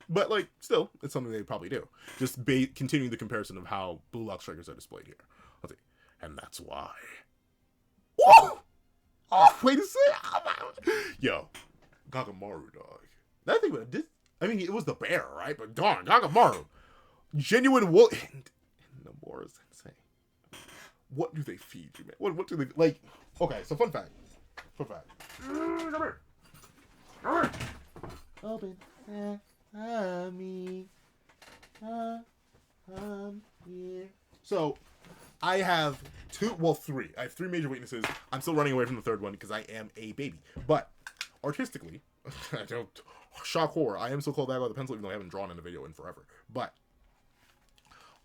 But, like, still, it's something they probably do. Just continuing the comparison of how Blue Lock strikers are displayed here. Let's see. And that's why. Woo! Oh, wait a second. Yo, Gagamaru, dog. That thing was I mean, it was the bear, right? But darn, Gagamaru. Genuine wool. And Nomura Sensei. What do they feed you, man? What do they, like, okay, so fun fact. Come here. Open me. Here. So, I have three. I have three major weaknesses. I'm still running away from the third one because I am a baby. But, artistically, shock horror, I am still called that by the pencil even though I haven't drawn in a video in forever. But,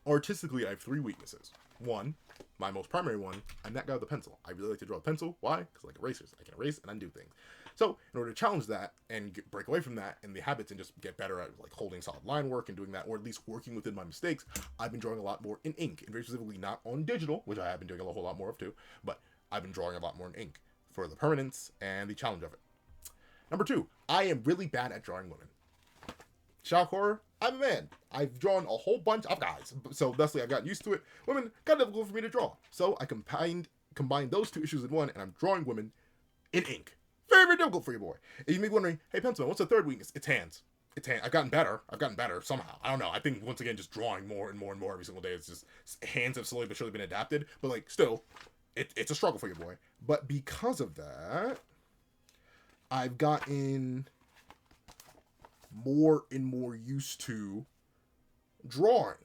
artistically, I have three weaknesses. One, my most primary one, I'm that guy with the pencil. I really like to draw with pencil. Why? Because I like erasers. I can erase and undo things. So, in order to challenge that and break away from that and the habits and just get better at like holding solid line work and doing that, or at least working within my mistakes, I've been drawing a lot more in ink, and very specifically not on digital, which I have been doing a whole lot more of too, but I've been drawing a lot more in ink for the permanence and the challenge of it. Number two, I am really bad at drawing women. Shock horror, I'm a man. I've drawn a whole bunch of guys, so thusly I've gotten used to it. Women, got difficult for me to draw. So I combined those two issues in one, and I'm drawing women in ink. Very, very difficult for you, boy. And you may be wondering, hey, Pencilman, what's the third weakness? It's hands. I've gotten better somehow. I don't know. I think, once again, just drawing more and more and more every single day, it's just, hands have slowly but surely been adapted. But, like, still, it's a struggle for you, boy. But because of that, I've gotten more and more used to drawing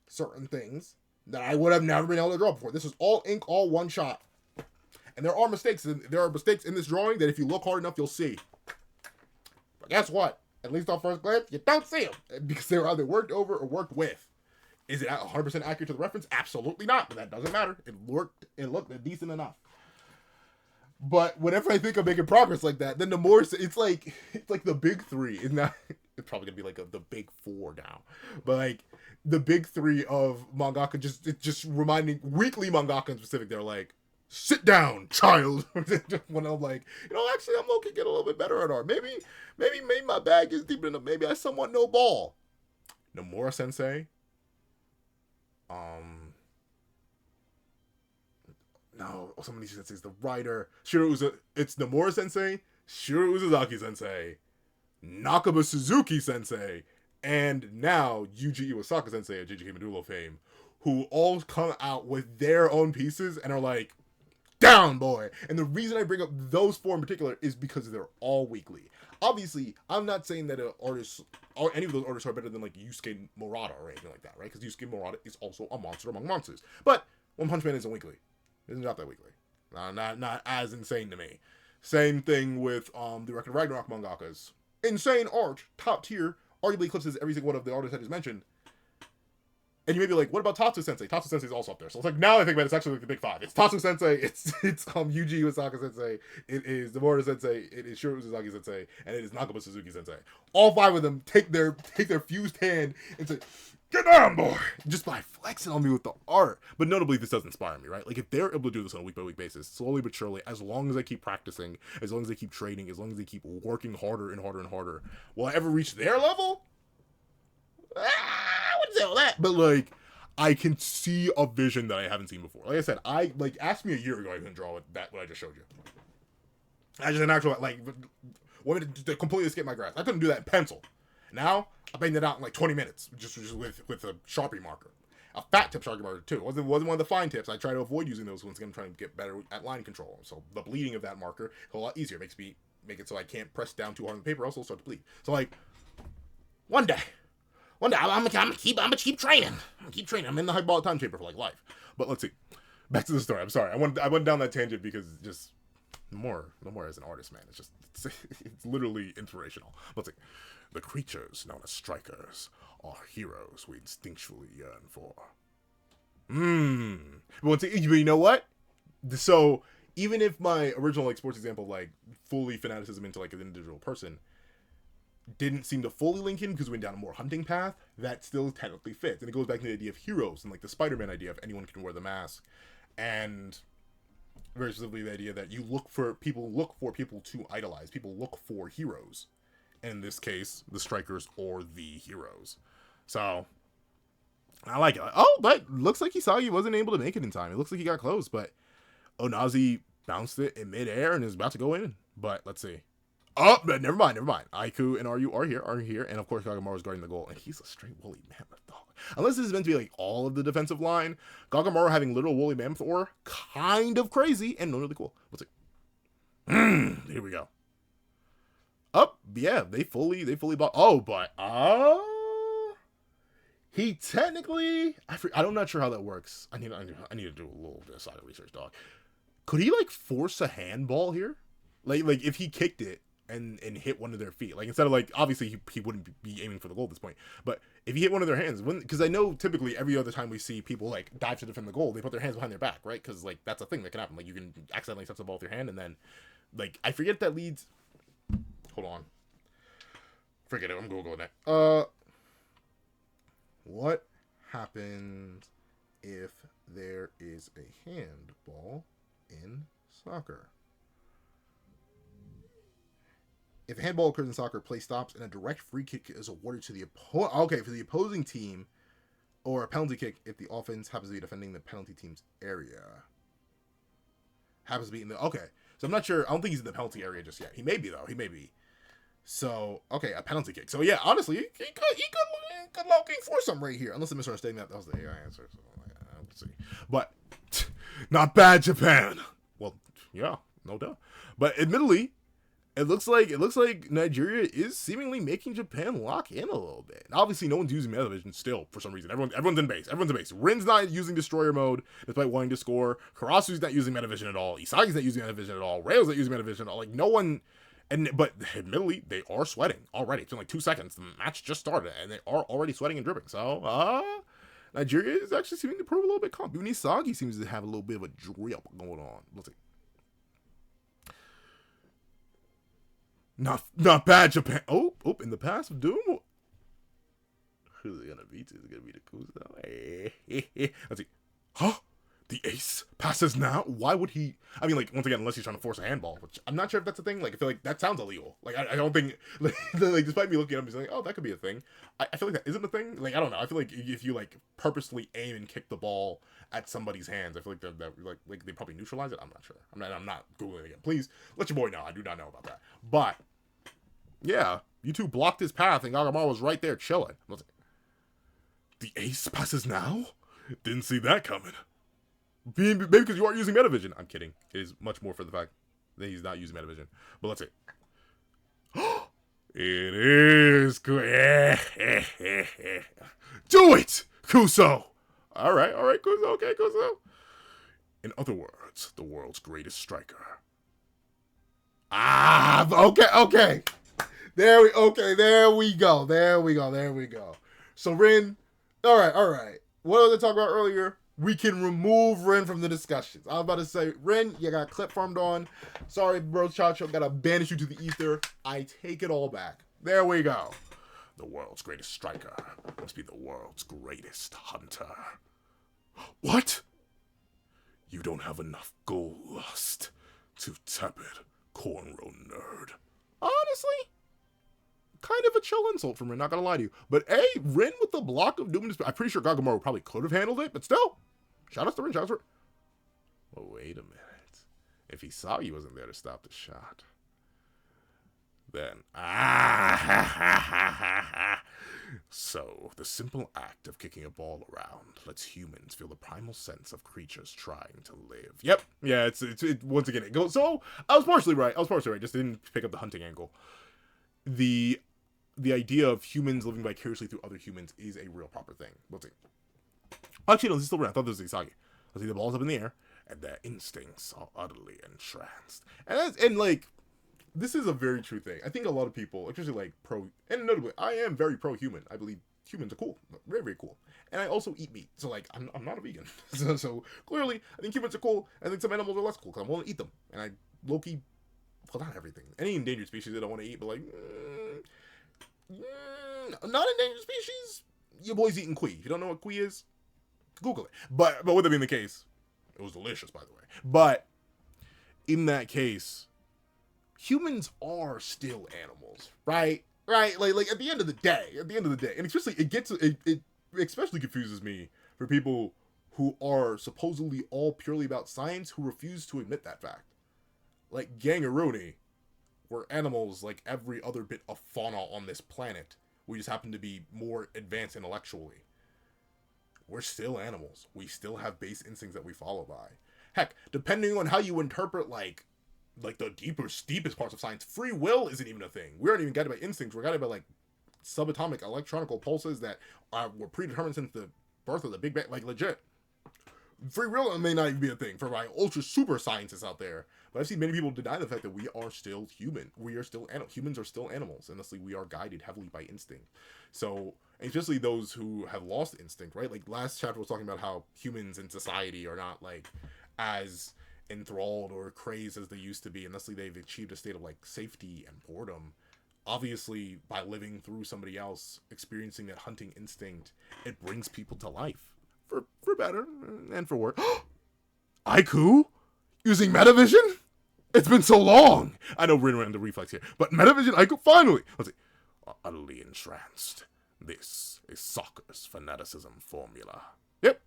certain things that I would have never been able to draw before. This is all ink, all one shot. And there are mistakes in this drawing that if you look hard enough, you'll see. But guess what? At least on first glance, you don't see them. Because they were either worked over or worked with. Is it 100% accurate to the reference? Absolutely not. But that doesn't matter. It looked decent enough. But whenever I think of making progress like that, then the more it's like the big three. It's probably gonna be like the big four now. But like the big three of mangaka, just reminding weekly mangaka in specific, they're like, sit down, child. When I'm like, actually I'm looking to get a little bit better at art. Maybe my bag is deep enough. Maybe I somewhat know ball. Nomura Sensei. No, some of these senseis, the writer, it's Nomura Sensei, Shiro Uzuzaki Sensei, Nakaba Suzuki Sensei, and now Yuji Iwasaka Sensei of JJK Medulla fame, who all come out with their own pieces and are like, down, boy. And the reason I bring up those four in particular is because they're all weekly. Obviously, I'm not saying that any of those artists are better than like Yusuke Murata or anything like that, right? Because Yusuke Murata is also a monster among monsters. But One Punch Man isn't weekly. It's not that weekly. Not as insane to me. Same thing with the Record of Ragnarok mangakas. Insane art, top tier, arguably eclipses every single one of the artists I just mentioned. And you may be like, what about Tatsu Sensei? Tatsu Sensei is also up there. So it's like, now I think about it, it's actually like the big five. It's Tatsu Sensei, it's Yuji Iwasaka Sensei, it is Nomura Sensei, it is Shiro Uzuzaki Sensei, and it is Nakaba Suzuki Sensei. All five of them take their fused hand and say, get down, boy! Just by flexing on me with the art. But notably, this does inspire me, right? Like, if they're able to do this on a week-by-week basis, slowly but surely, as long as I keep practicing, as long as they keep training, as long as they keep working harder and harder and harder, will I ever reach their level? I wouldn't say all that. But, like, I can see a vision that I haven't seen before. Like I said, asked me a year ago, I couldn't draw what I just showed you. I just an actual, wanted to completely escape my grasp. I couldn't do that in pencil. Now, I banged it out in like 20 minutes, just with a Sharpie marker. a fat tip Sharky Marker too. It wasn't one of the fine tips. I try to avoid using those ones. I'm trying to get better at line control. So the bleeding of that marker is a lot easier. Make it so I can't press down too hard on the paper. Also start to bleed. So like one day I'm gonna keep training. I'm in the hyperbolic time chamber for like life. But let's see. Back to the story. I'm sorry. I went down that tangent because just no more as an artist, man. It's literally inspirational. Let's see. The creatures known as strikers are heroes we instinctually yearn for. But you know what? So even if my original like sports example, like fully fanaticism into like an individual person, didn't seem to fully link in because we went down a more hunting path, that still technically fits. And it goes back to the idea of heroes and like the Spider-Man idea of anyone can wear the mask. And very specifically the idea that people look for people to idolize. People look for heroes. And in this case, the strikers or the heroes. So I like it. Oh, but looks like Hisagi wasn't able to make it in time. It looks like he got close, but Onazi bounced it in midair and is about to go in. But let's see. Oh, but never mind. Aiku and Ryu are here, and of course Gagamaru's guarding the goal, and he's a straight woolly mammoth dog. Unless this is meant to be like all of the defensive line, Gagamaru having literal woolly mammoth ore, kind of crazy and really cool. Let's see. Here we go. Up, yeah, they fully bought. Oh, but he technically, I'm not sure how that works. I need to do a little bit of side research, dog. Could he like force a handball here? Like if he kicked it and hit one of their feet, like instead of like obviously he wouldn't be aiming for the goal at this point, but if he hit one of their hands, because I know typically every other time we see people like dive to defend the goal, they put their hands behind their back, right? Because like that's a thing that can happen. Like you can accidentally touch the ball with your hand, and then like I forget that leads. Hold on, forget it. I'm Googling it. What happens if there is a handball in soccer? If a handball occurs in soccer, play stops and a direct free kick is awarded to the for the opposing team, or a penalty kick if the offense happens to be defending the penalty team's area. Happens to be in the So I'm not sure. I don't think he's in the penalty area just yet. He may be though. He may be. So a penalty kick. So yeah, honestly, he could low-key force something right here. Unless I'm misunderstanding that was the AI answer. So let's see. But not bad, Japan. Well, yeah, no doubt. But admittedly, it looks like Nigeria is seemingly making Japan lock in a little bit. And obviously, no one's using Metavision still for some reason. Everyone's in base. Rin's not using Destroyer mode despite wanting to score. Karasu's not using Metavision at all. Isagi's not using Metavision at all. Rail's not using Metavision at all. Like no one. But admittedly, they are sweating already. It's been like 2 seconds. The match just started, and they are already sweating and dripping. So, Nigeria is actually seeming to prove a little bit calm. Even Isagi seems to have a little bit of a drip going on. Let's see. Not bad, Japan. Oh, in the past of Doom. Who's it gonna beat? Is it gonna be the Kuzo? Let's see. Huh? The ace passes now? Why would he? I mean, like, once again, unless he's trying to force a handball, which I'm not sure if that's a thing. Like, I feel like that sounds illegal. Like, I don't think, like, despite me looking at him, he's like, oh, that could be a thing. I feel like that isn't a thing. Like, I don't know. I feel like if you, like, purposely aim and kick the ball at somebody's hands, I feel like that they probably neutralize it. I'm not sure. I'm not Googling it again. Please, let your boy know. I do not know about that. But, yeah, you two blocked his path, and Gagamaru was right there chilling. The ace passes now? Didn't see that coming. Maybe because you aren't using Metavision. I'm kidding. It is much more for the fact that he's not using Metavision. But let's see. It is good. Do it, Kuso. All right, Kuso. Okay, Kuso. In other words, the world's greatest striker. Okay. There we go. So Rin, all right. What was I talking about earlier? We can remove Rin from the discussions. I was about to say, Rin, you got clip farmed on. Sorry, bro, Chacho, gotta banish you to the ether. I take it all back. There we go. The world's greatest striker must be the world's greatest hunter. What? You don't have enough gold lust to tap it, cornrow nerd. Honestly, kind of a chill insult from Rin, not gonna lie to you. But Rin with the block of Doom, I'm pretty sure Gagamaru probably could have handled it, but still. Shout out to Rin, Well, wait a minute. If Hisagi wasn't there to stop the shot, then So, the simple act of kicking a ball around lets humans feel the primal sense of creatures trying to live. Yep. Yeah, it once again, it goes. So, I was partially right. Just didn't pick up the hunting angle. The idea of humans living vicariously through other humans is a real proper thing. We'll see. Actually, no, this is still real. I thought this was Isagi. I see the balls up in the air, and their instincts are utterly entranced. And like, this is a very true thing. I think a lot of people, especially like and notably, I am very pro-human. I believe humans are cool, very, very cool. And I also eat meat, so like, I'm not a vegan. so clearly, I think humans are cool. I think some animals are less cool because I'm willing to eat them. And I low-key, well, not everything. Any endangered species I don't want to eat, but like, not endangered species. Your boy's eating kui. If you don't know what kui is, Google it. But with that being the case, it was delicious, by the way. But in that case, humans are still animals, right? Right? Like at the end of the day, and especially it especially confuses me for people who are supposedly all purely about science who refuse to admit that fact. Like Gangaroni, we're animals like every other bit of fauna on this planet. We just happen to be more advanced intellectually. We're still animals. We still have base instincts that we follow by. Heck, depending on how you interpret like the deepest parts of science, free will isn't even a thing. We aren't even guided by instincts. We're guided by like subatomic electronical pulses that were predetermined since the birth of the Big Bang. Like legit. Free will may not even be a thing for my ultra super scientists out there. But I've seen many people deny the fact that we are still human. We are still humans are still animals. And honestly, we are guided heavily by instinct. So, especially those who have lost instinct, right? Like last chapter was talking about how humans in society are not like as enthralled or crazed as they used to be. And honestly, they've achieved a state of like safety and boredom. Obviously, by living through somebody else, experiencing that hunting instinct, it brings people to life. For better and for worse. Aiku? Using metavision? It's been so long. I know we're in the reflex here, but metavision, Aiku, finally. Let's see. Utterly entranced. This is soccer's fanaticism formula. Yep.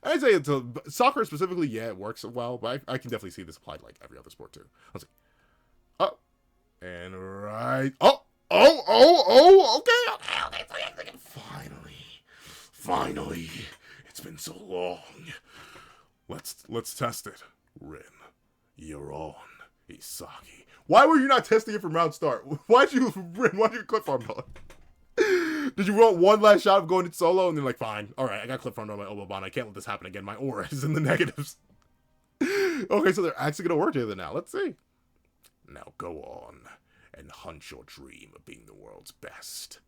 I'd say it's soccer specifically, yeah, it works well, but I can definitely see this applied like every other sport too. Let's see. Oh. And right. Okay. Finally. It's been so long. Let's test it. Rin, you're on. Isagi. Why were you not testing it from round start? Why'd you clip farm dog? Did you want one last shot of going to solo and then like, fine, alright, I got clip farmed on my elbow bond. I can't let this happen again. My aura is in the negatives. Okay, so they're actually gonna work together now. Let's see. Now go on and hunt your dream of being the world's best.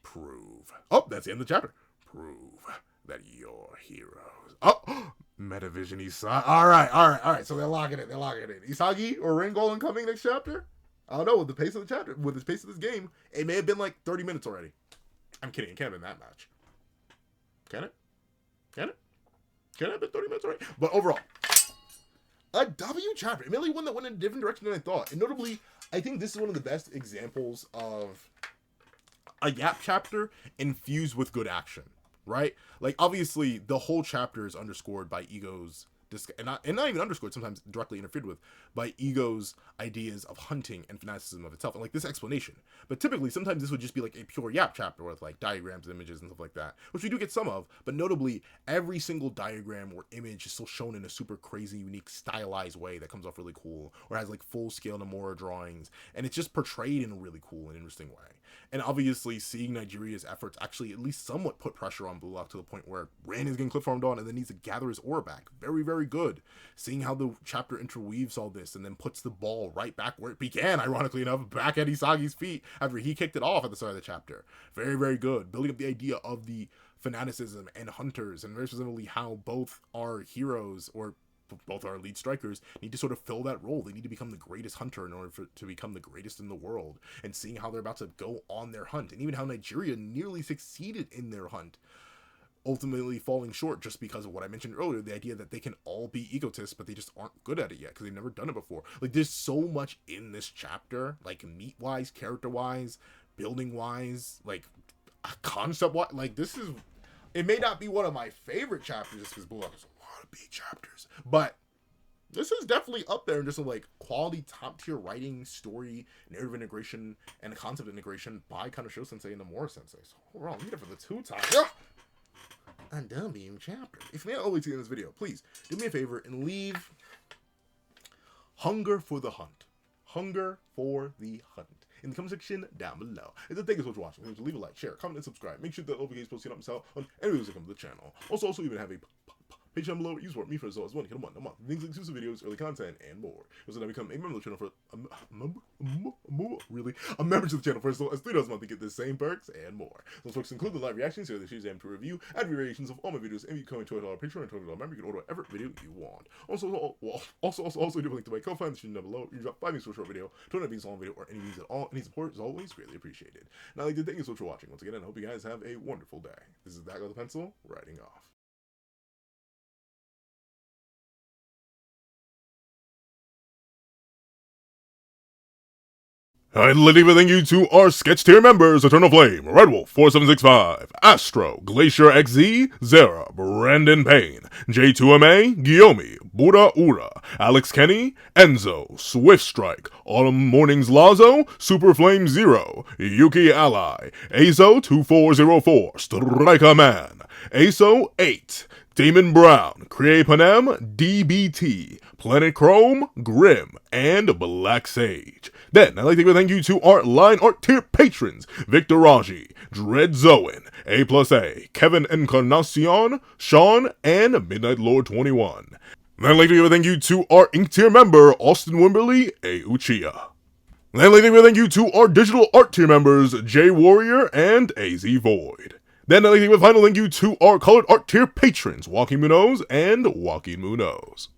Prove. Oh, that's the end of the chapter. Prove that you're heroes. Oh, Metavision Isagi. All right. So they're locking it. Isagi or Rin Golden coming next chapter? I don't know. With the pace of the chapter, with the pace of this game, it may have been like 30 minutes already. I'm kidding. It can't have been that much. Can it? Can it have been 30 minutes already? But overall, a W chapter. Admittedly, one that went in a different direction than I thought. And notably, I think this is one of the best examples of a Yap chapter infused with good action, right? Like, obviously, the whole chapter is underscored by Ego's, and not even underscored, sometimes directly interfered with, by Ego's ideas of hunting and fanaticism of itself, and like this explanation. But typically, sometimes this would just be like a pure Yap chapter with like diagrams, images, and stuff like that, which we do get some of, but notably, every single diagram or image is still shown in a super crazy, unique, stylized way that comes off really cool, or has like full-scale Nomura drawings, and it's just portrayed in a really cool and interesting way. And obviously, seeing Nigeria's efforts actually at least somewhat put pressure on Blue Lock to the point where Rin is getting clip farmed on and then needs to gather his aura back. Very, very good. Seeing how the chapter interweaves all this and then puts the ball right back where it began, ironically enough, back at Isagi's feet after he kicked it off at the start of the chapter. Very, very good. Building up the idea of the fanaticism and hunters, and very specifically how both our heroes, or both our lead strikers, need to sort of fill that role. They need to become the greatest hunter in order to become the greatest in the world, and seeing how they're about to go on their hunt, and even how Nigeria nearly succeeded in their hunt, ultimately falling short just because of what I mentioned earlier, the idea that they can all be egotists, but they just aren't good at it yet because they've never done it before. Like, there's so much in this chapter, like meat-wise, character-wise, building-wise, like concept-wise. Like, this is, it may not be one of my favorite chapters just because Blue Lock is a lot of big chapters, but this is definitely up there in just like quality, top tier writing, story, narrative integration, and concept integration by Kanashiro Sensei and Nomura Sensei. So overall, I'm here for the 2 times. I'm done being chapter. If you may always see in this video, please do me a favor and leave hunger for the hunt. Hunger for the hunt. In the comment section down below. And thank you so much for watching. Please leave a like, share, comment, and subscribe. Make sure that notifications post up myself on any videos that come to the channel. Also even have a page down below where you support me for as well as one hit a month, things like exclusive videos, early content, and more. So now become a member of the channel for a member to the channel for as little as $3 a month to get the same perks and more. Those perks include the live reactions, here the Tuesday to review, and variations of all my videos, and you come into $12 Patreon and $20 member, you can order whatever video you want. Also do a link to my Ko-Fi in the description down below. You drop 5 minutes for a short video, don't have being a long video, or any views at all. Any support is always greatly appreciated. Now, I'd like to thank you so much for watching once again, and I hope you guys have a wonderful day. This is That Guy with the Pencil, writing off. I'd like to thank you to our sketch tier members: Eternal Flame, Red Wolf 4765, Astro, Glacier XZ, Zara, Brandon Payne, J2MA, Guillaume, Buddha Ura, Alex Kenny, Enzo, Swift Strike, Autumn Mornings Lazo, Super Flame Zero, Yuki Ally, Azo2404, Striker Man, Aso 8, Damon Brown, Create Panem, DBT, Planet Chrome, Grim, and Black Sage. Then, I'd like to thank you to our line art tier patrons: Victor Raji, Dread Zoen, A+A, Kevin Encarnacion, Sean, and Midnight Lord 21. Then I'd like to thank you to our ink tier member, Austin Wimberly, A. Uchiha. Then I'd like to thank you to our digital art tier members, J Warrior and AZ Void. Then I'd like to final thank you to our colored art tier patrons, Joaquin Munoz and Joaquin Munoz.